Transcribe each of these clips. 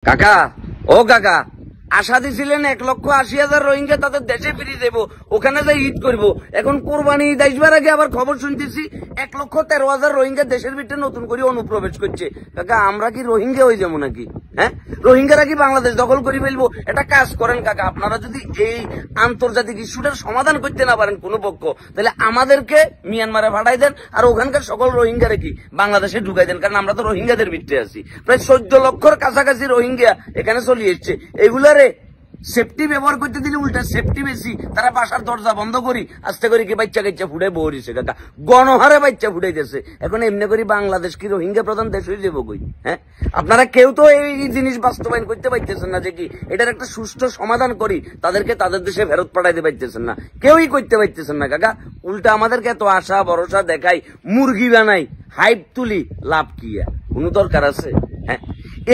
কাকা, ও কাকা, আশা দিছিলেন 1,80,000 রোহিঙ্গা তাদের দেশে ফিরিয়ে দেবো, ওখানে যাই ঈদ করবো। এখন কোরবানি ঈদ আসবার আগে আবার খবর শুনতেছি 1,13,000 রোহিঙ্গা দেশের ভিতরে নতুন করে অনুপ্রবেশ করছে। কাকা, আমরা কি রোহিঙ্গা হয়ে যাবো নাকি? হ্যাঁ, রোহিঙ্গারা কি বাংলাদেশ দখল করে ফেলবো? একটা কাজ করেন কাকা, আপনারা যদি এই আন্তর্জাতিক ইস্যুটার সমাধান করতে না পারেন কোনো পক্ষ, তাহলে আমাদেরকে মিয়ানমারে পাঠাই দেন, আর ওখানকার সকল রোহিঙ্গারে কি বাংলাদেশে ঢুকাই দেন। কারণ আমরা তো রোহিঙ্গাদের ভিতরে আছি। প্রায় 14 লক্ষর কাছাকাছি রোহিঙ্গা এখানে চলে এসছে। এগুলারে সেফটি ব্যবহার করতে দিলে উল্টা সেফটি বেশি। তারা বাসার দরজা বন্ধ করি আস্তে করে কি বাচ্চা কাচ্চা ফুটে বহরিছে কাকা, গণহারে বাচ্চা ফুটাইতেছে। এখন এমনি করি বাংলাদেশ কি রোহিঙ্গা প্রধান দেশ হয়ে যাবো কই? হ্যাঁ, আপনারা কেউ তো এই জিনিস বাস্তবায়ন করতে পারতেছেন না যে কি এটার একটা সুষ্ঠু সমাধান করি তাদেরকে তাদের দেশে ফেরত পাঠাইতে পারতেছেন না, কেউই করতে পারতেছেন না কাকা। উল্টা আমাদেরকে এত আশা ভরসা দেখাই, মুরগি বানাই, হাইপ তুলি, লাভ কি? কোনো দরকার আছে? হ্যাঁ,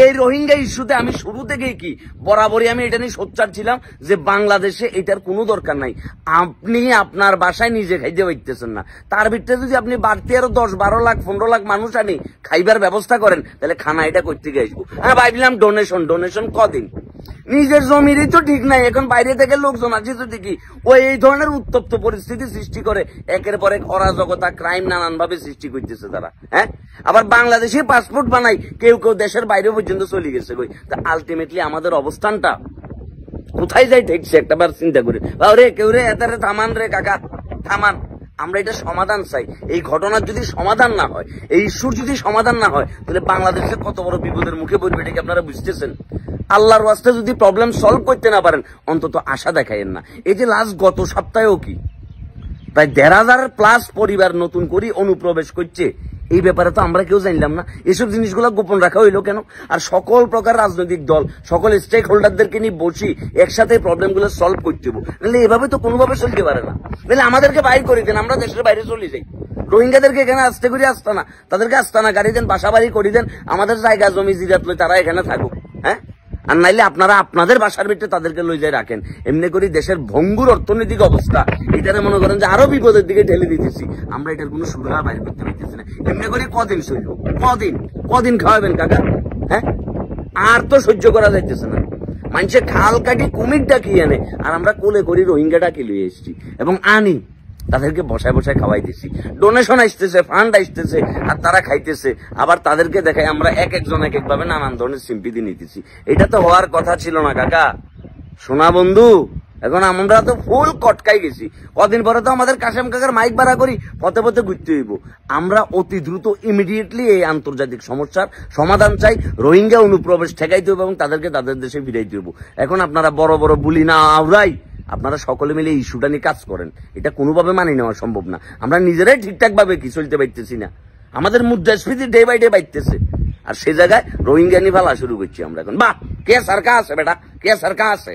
এই রোহিঙ্গা ইস্যুতে আমি শুরু থেকেই কি বরাবরই আমি এটা নিয়ে সোচ্চার ছিলাম যে বাংলাদেশে এটার কোনো দরকার নাই। আপনি আপনার বাসায় নিজে খাইতে পারতেছেন না, তার ভিতরে যদি আপনি বাড়তি আরো 10, 12 লাখ, 15 লাখ মানুষ আনি খাইবার ব্যবস্থা করেন, তাহলে খানা এটা করতে গিয়ে আসবো। হ্যাঁ, ভাবলাম ডোনেশন কদিন, নিজের জমিরই তো ঠিক নাই, এখন বাইরে থেকে লোকজন আছে তো ঠিকই, ওই এই ধরনের উত্তপ্ত পরিস্থিতি সৃষ্টি করে একের পর এক অরাজকতা, ক্রাইম নানান ভাবে সৃষ্টি করতেছে তারা। হ্যাঁ, আবার বাংলাদেশে পাসপোর্ট বানাই, কেউ কেউ দেশের বাইরে পর্যন্ত চলে গেছে। আলটিমেটলি আমাদের অবস্থানটা কোথায় যাই ঠেকছে একটাবার চিন্তা করে। রে কেউ রে এতারে থামান রে কাকা, থামান। আমরা এটা সমাধান চাই। এই ঘটনার যদি সমাধান না হয়, এই ইস্যুর যদি সমাধান না হয়, তাহলে বাংলাদেশে কত বড় বিপদের মুখে পড়বে এটা কি আপনারা বুঝতেছেন? আল্লাহর ওয়াস্তে যদি প্রবলেম সলভ করতে না পারেন, অন্তত আশা দেখাইয়েন না। এই যে লাস্ট গত সপ্তাহেও কি প্রায় 1,500+ পরিবার নতুন করে অনুপ্রবেশ করছে, এই ব্যাপারে তো আমরা কেউ জানলাম না। এসব জিনিসগুলো গোপন রাখা হইলো কেন? আর সকল প্রকার রাজনৈতিক দল, সকল স্টেক হোল্ডারদেরকে নিয়ে বসি একসাথে প্রবলেমগুলো সলভ করতে হবে। নাহলে এভাবে তো কোনোভাবে চলতে পারে না। নাহলে আমাদেরকে বাইরে করে দেন, আমরা দেশের বাইরে চলে যাই। রোহিঙ্গাদেরকে এখানে আসতে করে আস্তানা, তাদেরকে আস্তানা গাড়ি দেন, বাসা বাড়ি করে দেন, আমাদের জায়গা জমি জিরাত লই তারা এখানে থাকুক। হ্যাঁ, আর নাইলে আপনারা আপনাদের বাসার ভিতরে তাদেরকে লই যায় রাখেন। এমনি করে দেশের ভঙ্গুর অর্থনৈতিক অবস্থা এটারে মনে করেন যে আরো বিপদের দিকে ঠেলে দিতেছি। আমরা এটার কোনো সুরাহা বাইর করতে পারতেছি না। এমনি করে কদিন চলবো? কদিন খাওয়াবেন কাকা? হ্যাঁ, আর তো সহ্য করা যাইতেছে না। মানুষের খাল কাটি কুমির ডাকি আনে, আর আমরা কোলে করি রোহিঙ্গা ডাকি লুয়ে এসছি এবং আনি তাদেরকে বসায় বসায় খাওয়াইতেছি। ডোনেশন আসতেছে, ফান্ড আসতেছে, আর তারা খাইতেছে। আবার তাদেরকে দেখায় আমরা এক একজন এক একভাবে নানান ধরনের সিম্পিতি নিতেছি। এটা তো হওয়ার কথা ছিল না কাকা, সোনা বন্ধু। এখন আমরা তো ফুল কটকাই গেছি। কদিন পরে তো আমাদের কাশেম কাকার মাইক ভাড়া করি পথে পথে ঘুরতে হইব। আমরা অতি দ্রুত ইমিডিয়েটলি এই আন্তর্জাতিক সমস্যার সমাধান চাই। রোহিঙ্গা অনুপ্রবেশ ঠেকাইতে হবে এবং তাদেরকে তাদের দেশে ফিরাইতে হবে। এখন আপনারা বড় বড় বুলি না আওরাই, আপনারা সকলে মিলে ইস্যুটা নিয়ে কাজ করেন। এটা কোনোভাবে মানিয়ে নেওয়া সম্ভব না। আমরা নিজেরাই ঠিকঠাক ভাবে কি চলতে পারতেছি না। আমাদের মুদ্রাস্ফীতি ডে বাই ডে বাড়তেছে, আর সে জায়গায় রোহিঙ্গা নিয়ে ফেলা শুরু করছি আমরা এখন। বাহ, কে সরকার আছে বেটা, কে সরকার আছে?